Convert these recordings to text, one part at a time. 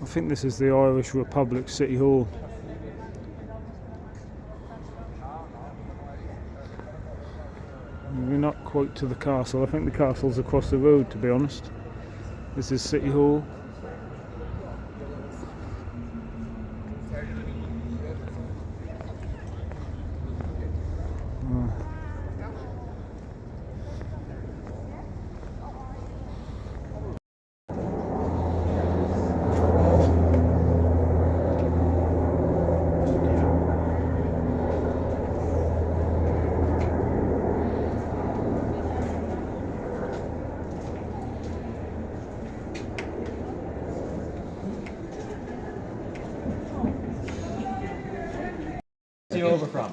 I think this is the Irish Republic City Hall. We're not quite to the castle. I think the castle's across the road, to be honest. This is City Hall. Over from?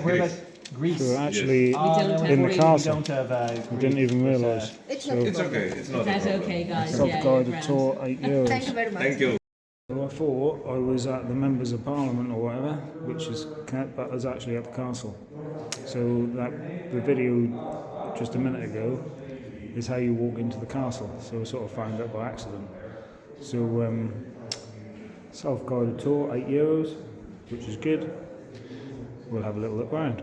Where about Greece? So we're actually Yes. in the castle. We don't have We didn't even realise. It's So, not okay. It's not. That's okay, guys. self-guided tour, €8. Thank you very much. Thank you. So I thought I was at the Members of Parliament or whatever, which is, but I was actually at the castle. So the video just a minute ago is how you walk into the castle. So I sort of found that by accident. So self-guided tour, €8, which is good. We'll have a little look around.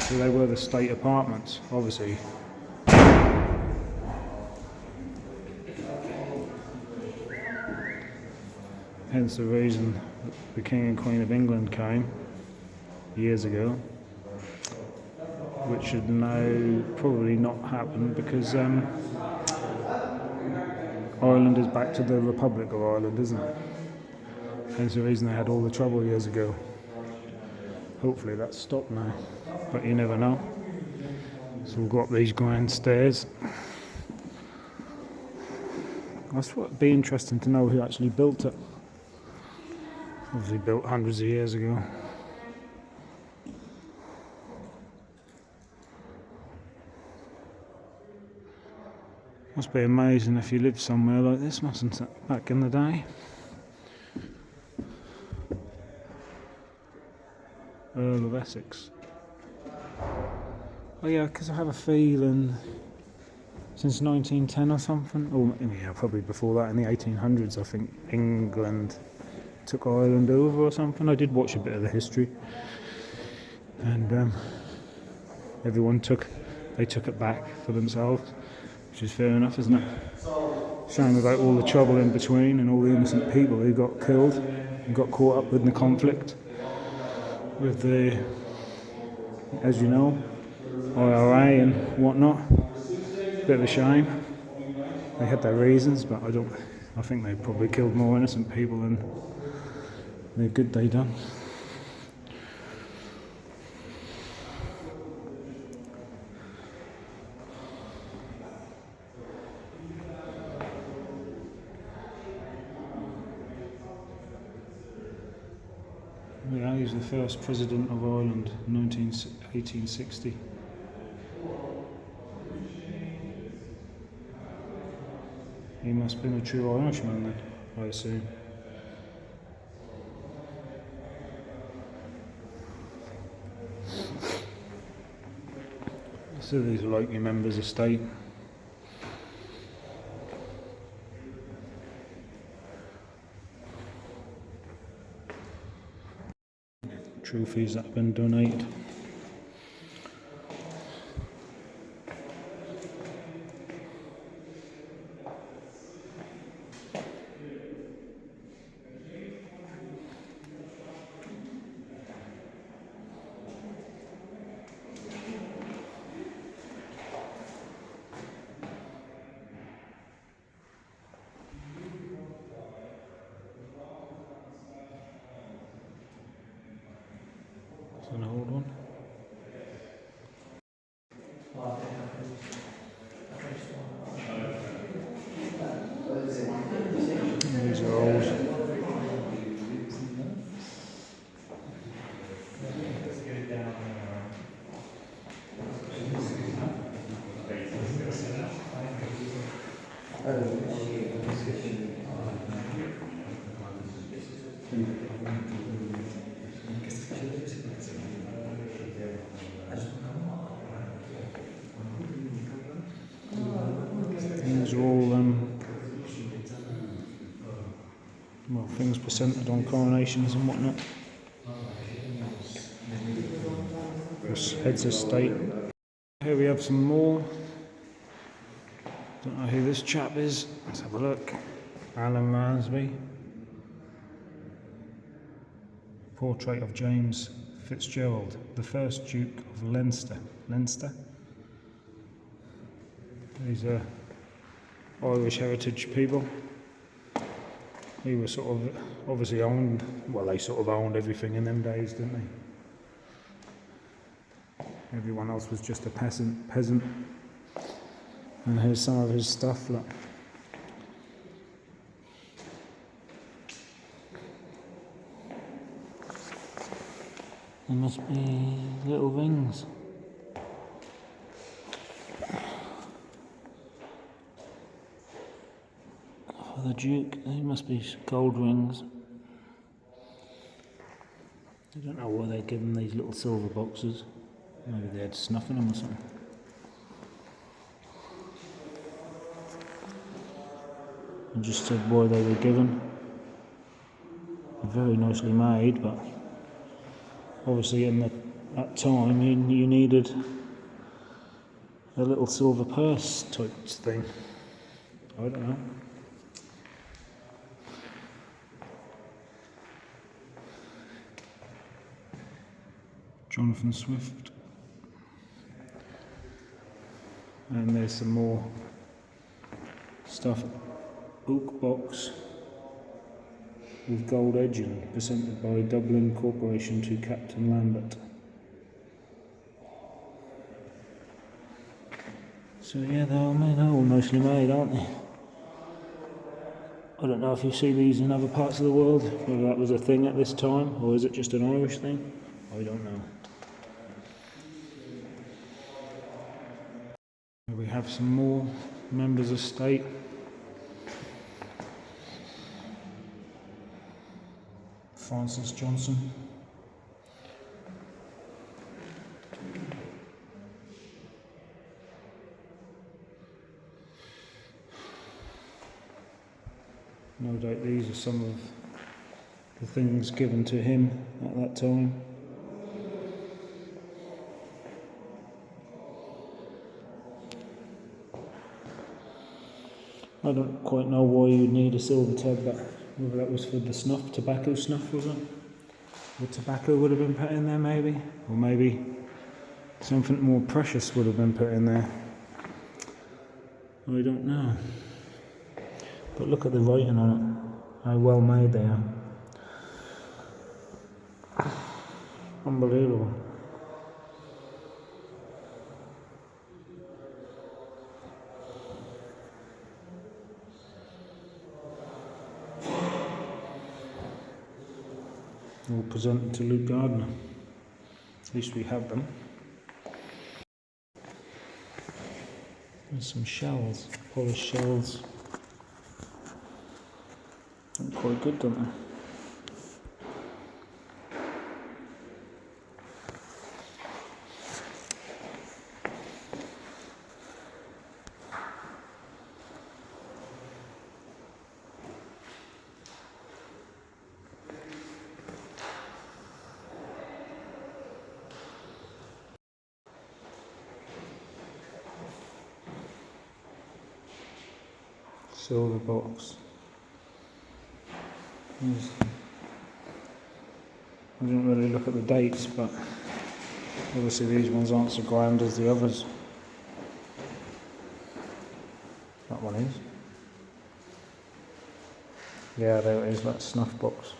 So they were the state apartments, obviously. Hence the reason the King and Queen of England came years ago, which should now probably not happen because Ireland is back to the Republic of Ireland, isn't it? Hence the reason they had all the trouble years ago. Hopefully that's stopped now, but you never know. So we've got these grand stairs. That's what would be interesting to know who actually built it. Obviously built hundreds of years ago. Must be amazing if you lived somewhere like this, mustn't it, back in the day? Earl of Essex. Oh yeah, because I have a feeling since 1910 or something, or yeah, probably before that, in the 1800s, I think England took Ireland over or something. I did watch a bit of the history, and everyone took it back for themselves, which is fair enough, isn't it? Shame about all the trouble in between and all the innocent people who got killed and got caught up in the conflict with the, as you know, IRA and whatnot. Bit of a shame. They had their reasons, but I think they probably killed more innocent people than the good they done. Yeah, he was the first president of Ireland in 1860. He must have been a true Irishman then, I assume. So these are like your members of state. Trophies that have been donated. An old one. These are old. These are all well, things presented on coronations and whatnot. This heads of state. Here we have some more. Don't know who this chap is. Let's have a look. Alan Ransby. Portrait of James Fitzgerald, the first Duke of Leinster. Leinster? These are Irish heritage people. He was sort of obviously owned, well, they sort of owned everything in them days, didn't they? Everyone else was just a peasant. And here's some of his stuff, look. There must be little rings. For the Duke, they must be gold rings. I don't know why they give them these little silver boxes. Maybe they had snuff in them or something. I just said why they were given. Very nicely made, but obviously in that time you needed a little silver purse type thing. I don't know. Jonathan Swift. And there's some more stuff. Oak box with gold edging presented by Dublin Corporation to Captain Lambert. So yeah, they're all nicely made, aren't they? I don't know if you see these in other parts of the world, whether that was a thing at this time, or is it just an Irish thing? I don't know. Here we have some more members of state. Francis Johnson. No doubt these are some of the things given to him at that time. I don't quite know why you'd need a silver tub, but whether that was for the snuff, tobacco snuff, was it? Or tobacco would have been put in there maybe? Or maybe something more precious would have been put in there. I don't know. But look at the writing on it. How well made they are. Unbelievable. All presented to Luke Gardner. At least we have them. There's some shells, polished shells. Look quite good, don't they? Silver box. I didn't really look at the dates, but obviously these ones aren't so grand as the others. That one is. Yeah, there it is, that snuff box.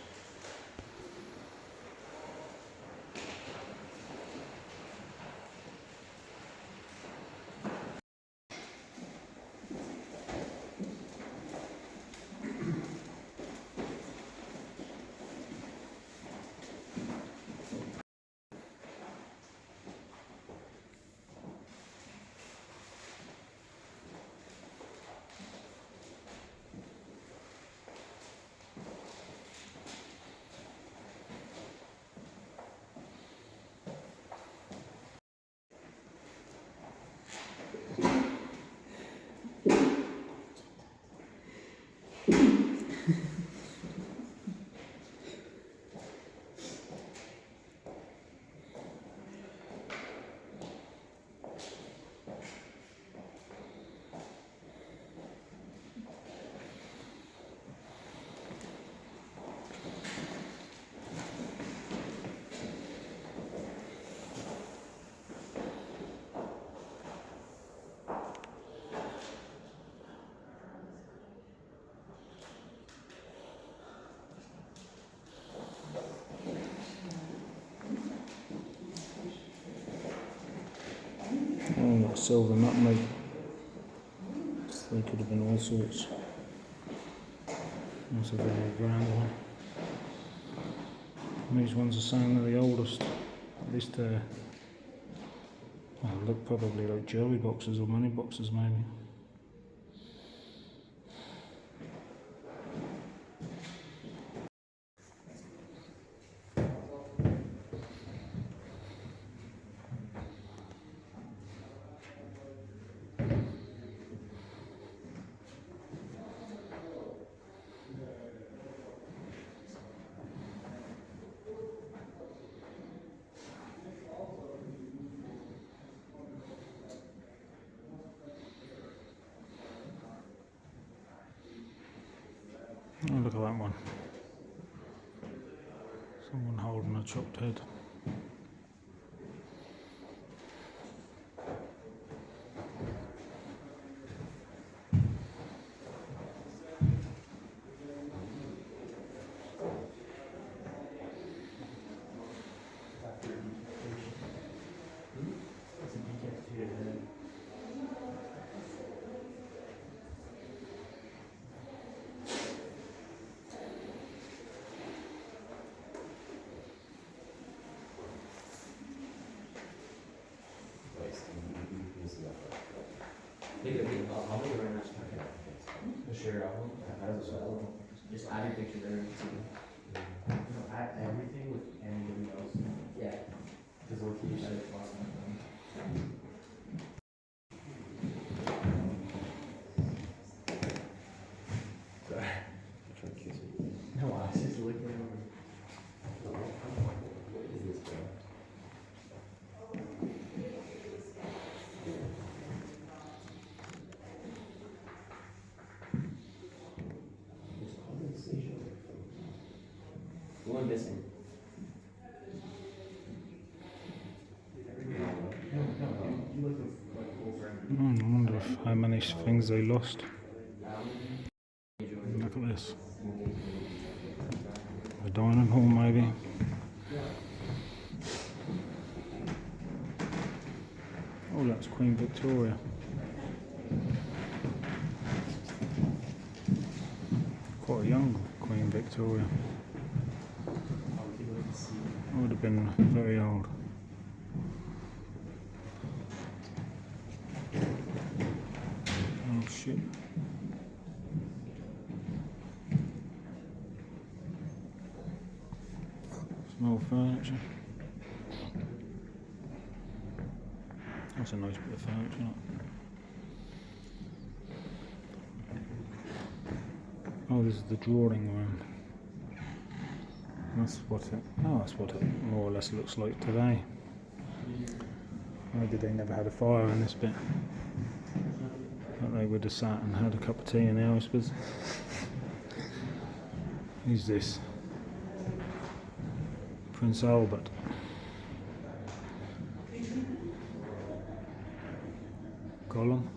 like silver nutmeg. They could have been all sorts. That's a very grand one. And these ones are saying they're the oldest. At least they're, well, look probably like jewellery boxes or money boxes maybe. Oh, look at that one. Someone holding a chopped head. Share album. Just add your picture there and see. Add everything with anybody else. Yeah. Because we'll keep it last time. Sorry. No, I was just looking over. What is this, bro? One missing. I wonder how many things they lost. Look at this. The dining hall maybe. Oh, that's Queen Victoria. Quite a young Queen Victoria. Would have been very old. Oh shit. Some old furniture. That's a nice bit of furniture, isn't it? Oh, this is the drawing room. That's what it more or less looks like today. Maybe they never had a fire in this bit. But they would have sat and had a cup of tea in there, I suppose. Who's this? Prince Albert. Gollum.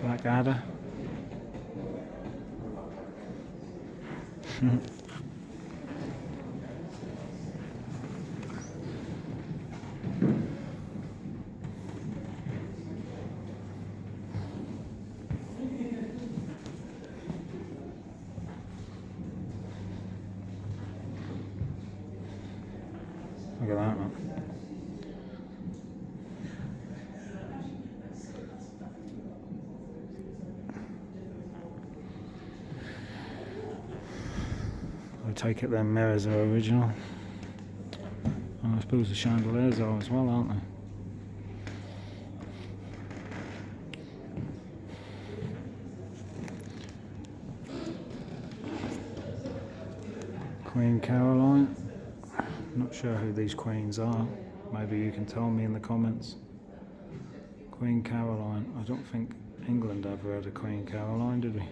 Blackadder. Look at that one. I take it them mirrors are original. And I suppose the chandeliers are as well, aren't they? Queen Caroline. Not sure who these queens are. Maybe you can tell me in the comments. Queen Caroline. I don't think England ever had a Queen Caroline, did we?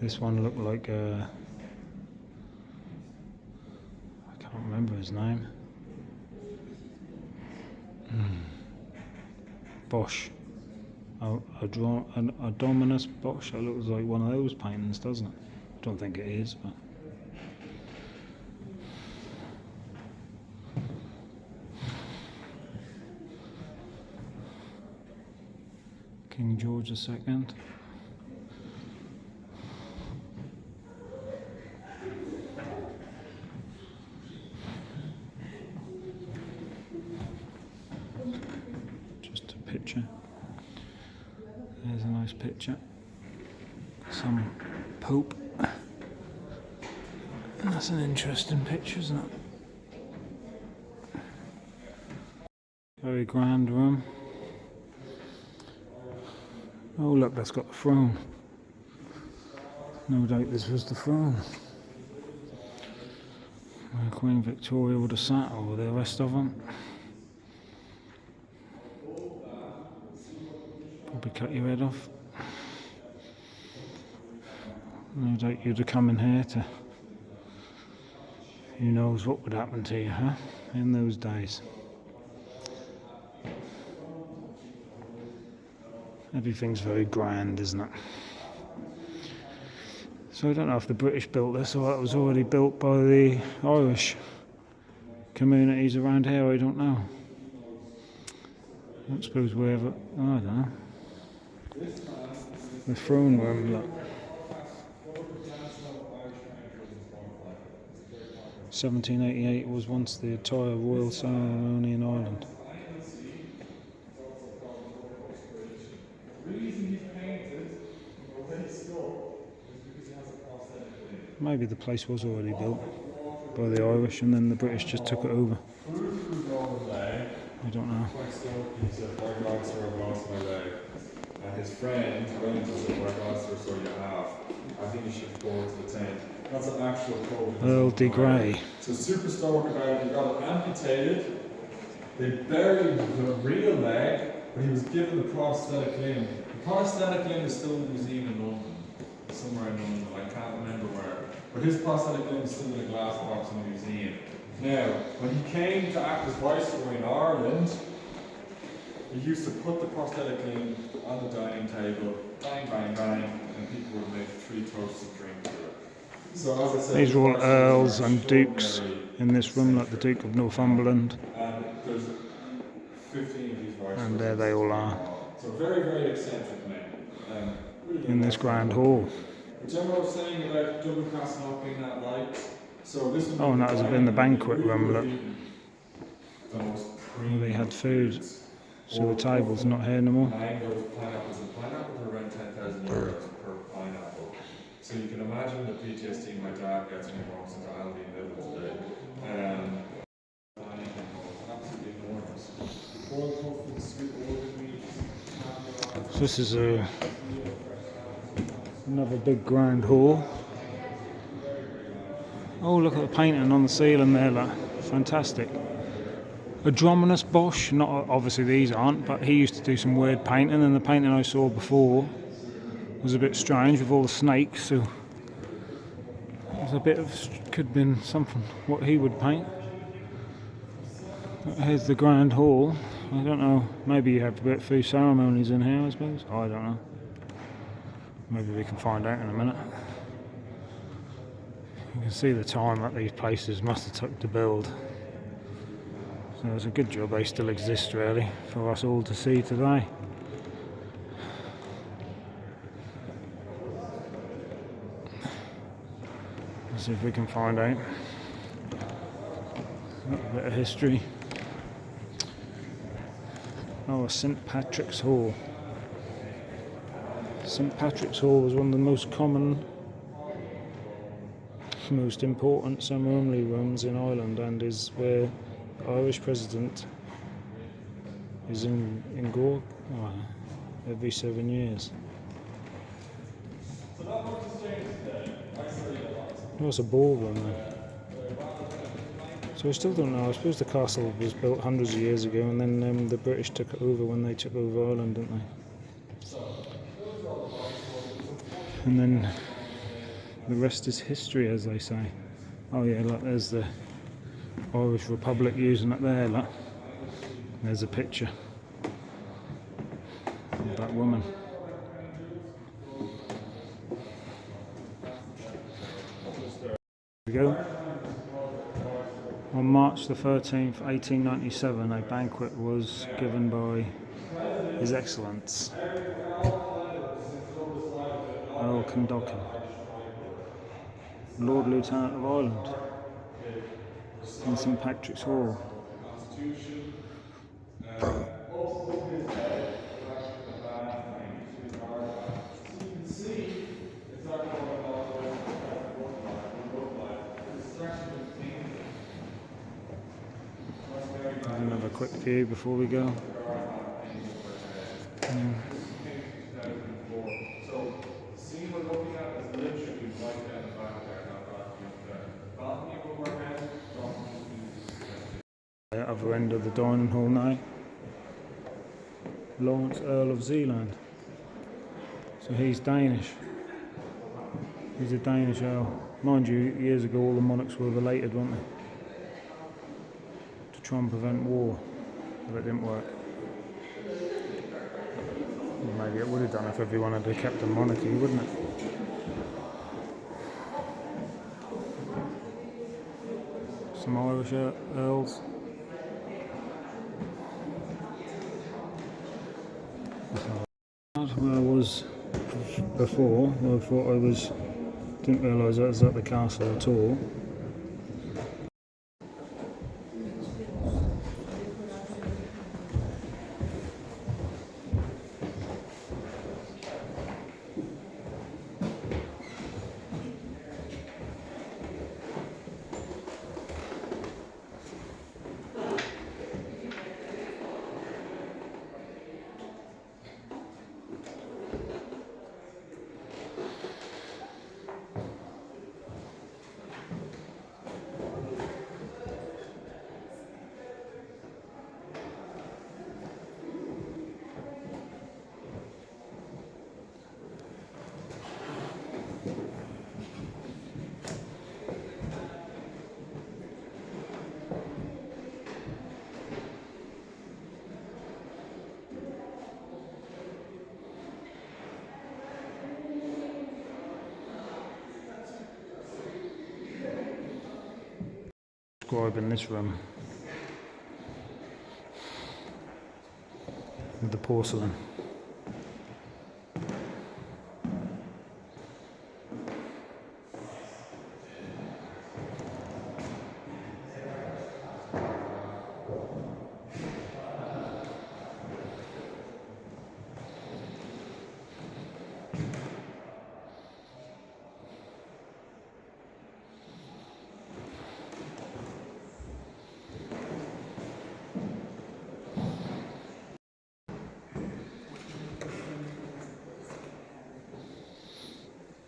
This one looked like I can't remember his name. Bosch. a Dominus Bosch. It looks like one of those paintings, doesn't it? I don't think it is, but. King George II. Just a picture. There's a nice picture. Some Pope. That's an interesting picture, isn't it? Very grand room. Oh look, that's got the throne. No doubt this was the throne where Queen Victoria would have sat, or the rest of them. Probably cut your head off. No doubt you'd have come in here to... Who knows what would happen to you, huh? In those days. Everything's very grand, isn't it? So I don't know if the British built this or it was already built by the Irish communities around here, I don't know. I don't suppose we ever... I don't know. The throne room, look. 1788 was once the entire royal ceremony in Ireland. Maybe the place was already built by the Irish and then the British just took it over. I don't know. And his friend went and said, "Where Gloucester, so you have. I think you should go to the tent." That's an actual quote. Earl de Grey. So super stoked about it. He got it amputated. They buried the real leg, but he was given the prosthetic limb. The prosthetic limb is still in the museum in London, somewhere in London. I can't remember where. But his prosthetic limb is still in a glass box in the museum. Now, when he came to act as viceroy in Ireland, he used to put the prosthetic limb on the dining table, bang, bang, bang, and people would make 3 toasts of drink to it. So as I said, these are all earls and dukes in this room, like the Duke of Northumberland. And there's 15 of these viceroys. And there they all are. So very, very eccentric men. Really In this grand hall. Whichever I was saying about Dublin Castle not being that light. So this would Oh, and that has been the banquet room, look. The most They had food. So the table's not here no more. Mangoes, pineapples, and pineapples are around 10,000 euros per pineapple. So you can imagine the PTSD my dad gets when he walks into Aldi and Lidl today. Absolutely enormous. Boiled puffins, sweet organ meat. So this is another big grand hall. Oh, look at the painting on the ceiling there, look. Fantastic. A Dominus Bosch, not obviously these aren't, but he used to do some weird painting, and the painting I saw before was a bit strange with all the snakes, so it was a bit of, could have been something what he would paint. Here's the grand hall. I don't know, maybe you have a bit of few ceremonies in here, I suppose. I don't know. Maybe we can find out in a minute. You can see the time that these places must have took to build. So it's a good job they still exist, really, for us all to see today. Let's see if we can find out a little bit of history. Oh, St Patrick's Hall. St Patrick's Hall was one of the most common, most important ceremonial rooms in Ireland, and is where the Irish president is in Gore every 7 years. Oh, it's a ballroom there. So I still don't know. I suppose the castle was built hundreds of years ago, and then the British took it over when they took over Ireland, didn't they? And then the rest is history, as they say. Oh yeah, look, there's the Irish Republic using it there, look. There's a picture of that woman. Here we go. On March the 13th, 1897, a banquet was given by His Excellence Earl Clondalkin, Lord Lieutenant of Ireland, in St Patrick's Hall. Another quick view before we go. So the scene we're looking at is literally right down the back there, that balcony up there. The balcony overhead, The other end of the dining hall now. Lawrence, Earl of Zealand. So he's Danish. He's a Danish Earl. Mind you, years ago all the monarchs were related, weren't they? To try and prevent war. But it didn't work. Well, maybe it would have done if everyone had kept a monarchy, wouldn't it? Some Irish earls. Where I was before, I thought didn't realise I was at the castle at all. In this room with the porcelain.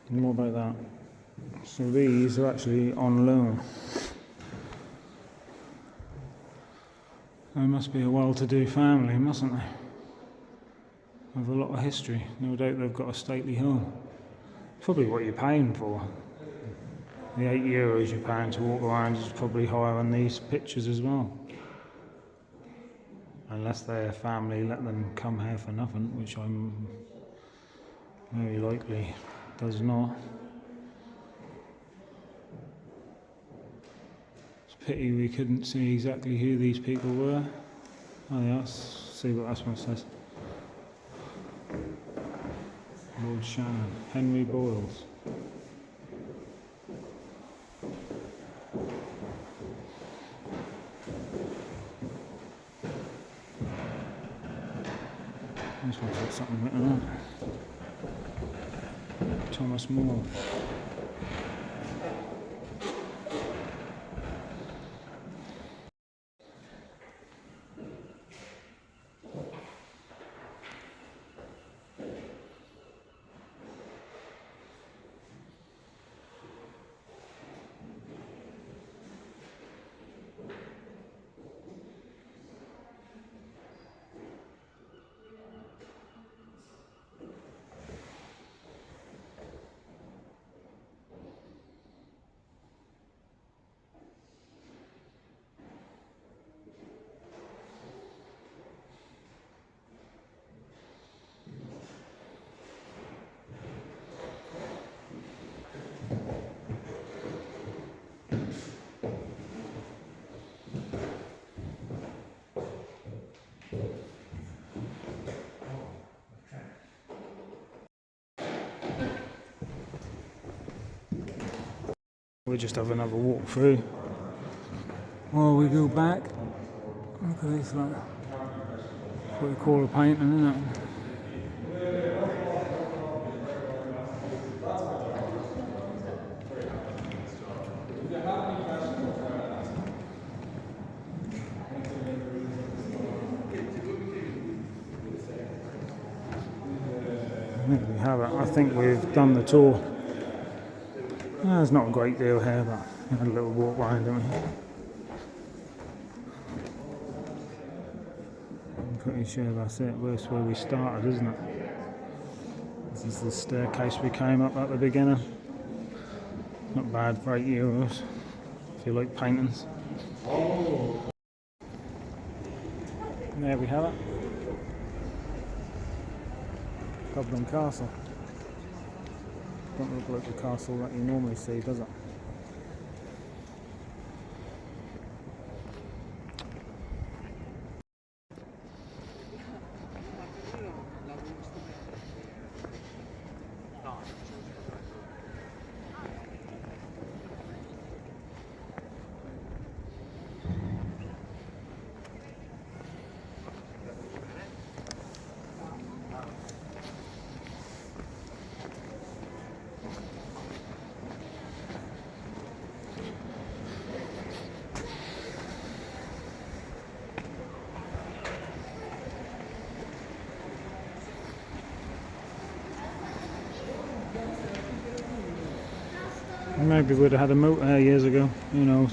And what about that? So these are actually on loan. They must be a well-to-do family, mustn't they? With a lot of history. No doubt they've got a stately home. Probably what you're paying for. The €8 you're paying to walk around is probably higher on these pictures as well. Unless their family let them come here for nothing, which I'm very likely does not. It's a pity we couldn't see exactly who these people were. Oh yeah, let's see what this one says. Lord Shannon, Henry Boyles. This one's got something written on it. Thomas More. We'll just have another walk through while we go back. Look at this, like, what we call a painting, isn't it? There we have it. I think we've done the tour. There's not a great deal here, but we had a little walk round, didn't we? I'm pretty sure that's it. That's where we started, isn't it? This is the staircase we came up at the beginning. Not bad for €8 if you like paintings. There we have it. Dublin Castle. Don't look like the castle that you normally see, does it? Maybe we'd have had a moat here years ago, who knows.